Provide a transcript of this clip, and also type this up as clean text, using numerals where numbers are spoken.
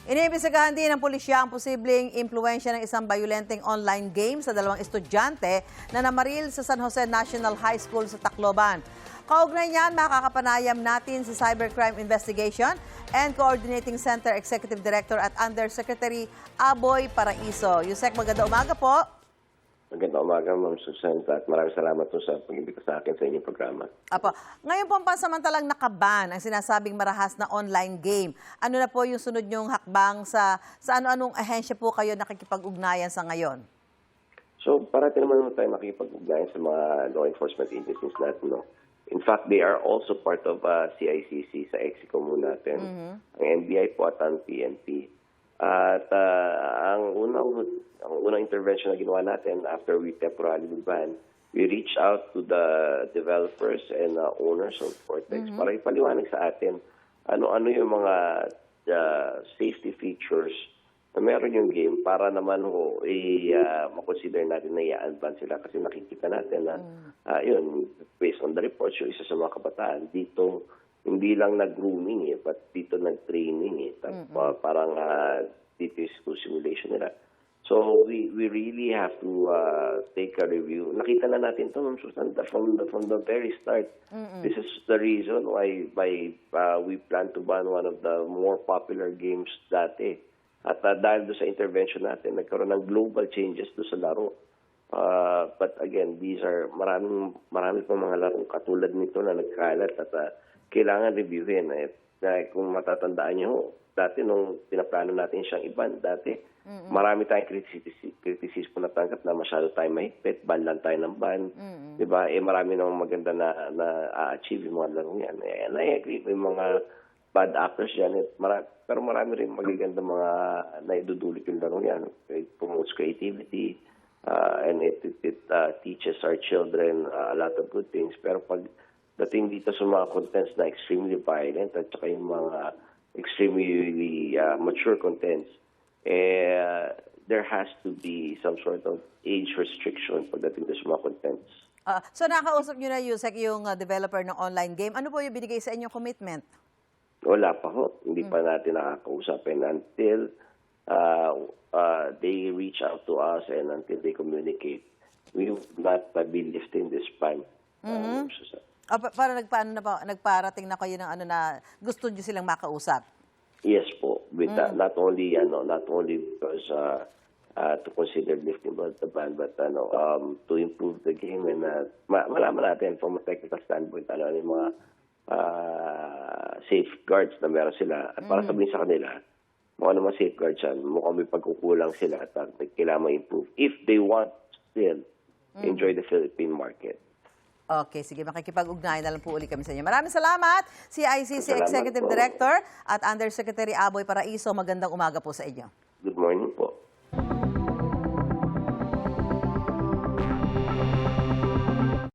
Iniimbestigahan din ng pulisya ang posibleng impluwensya ng isang bayolenteng online game sa dalawang estudyante na namaril sa San Jose National High School sa Tacloban. Kaugnay niyan, makakapanayam natin si Cybercrime Investigation and Coordinating Center Executive Director at Undersecretary Aboy Paraiso. Yusek, magandang umaga po. Magandang umaga, Ma'am Susan, at maraming salamat po sa pag-imbita sa akin sa inyong programa. Apo. Ngayon po ang pansamantalang nakaban ang sinasabing marahas na online game. Ano na po yung sunod nyong hakbang sa ano-anong ahensya po kayo nakikipag-ugnayan sa ngayon? So, parati naman tayo makikipag-ugnayan sa mga law enforcement agencies natin, no? In fact, they are also part of CICC sa EXICO muna natin, ang NBI po at ang PNP. At ang unang intervention na ginawa natin after we temporarily ban, we reach out to the developers and owners of Cortex para ipaliwanag sa atin ano yung mga safety features na meron yung game para naman makonsider natin na i-unban sila kasi nakikita natin na yun, based on the reports, yung isa sa mga kabataan dito hindi lang nag-grooming but dito nag-training parang dito yung simulation nila. So we really have to take a review. Nakita na natin ito from the very start. This is the reason why we plan to ban one of the more popular games dati. At dahil doon sa intervention natin, nagkaroon ng global changes doon sa laro. But again, these are marami pang mga larong katulad nito na nagkalat at kailangan reviewin. Kung matatandaan nyo, dati nung pinaplano natin siyang iban, marami tayong kritisismo na tanggap na masyado tayo mahigpit, ban lang tayo ng ban. Diba? Marami nang maganda na a-achieve yung mga larong yan. And I agree with mga bad actors yan. Pero marami rin magaganda mga naidudulot yung larong yan. It promotes creativity and it teaches our children a lot of good things. Pero pag dating dito sa mga contents na extremely violent at saka yung mga extremely mature contents, there has to be some sort of age restriction pagdating sa mga contents. So nakausap nyo na, Yusek, yung developer ng online game. Ano po yung binigay sa inyong commitment? Wala pa ho. Hindi pa natin nakakausapin until they reach out to us and until they communicate. We will not be lifting this ban. Para nagparating na kayo ng na gusto nyo silang makausap? Yes po. With not only because to consider lifting the ban, but to improve the game and malaman natin from a technical standpoint yung mga safeguards na meron sila. At para sabihin sa kanila, mga naman safeguards yan, mukhang may pagkukulang sila at kailangan ma-improve if they want still enjoy the Philippine market. Okay, sige, makikipag-ugnayan na lang po ulit kami sa inyo. Maraming salamat, CICC Executive Director at Undersecretary Aboy Paraiso. Magandang umaga po sa inyo. Good morning po.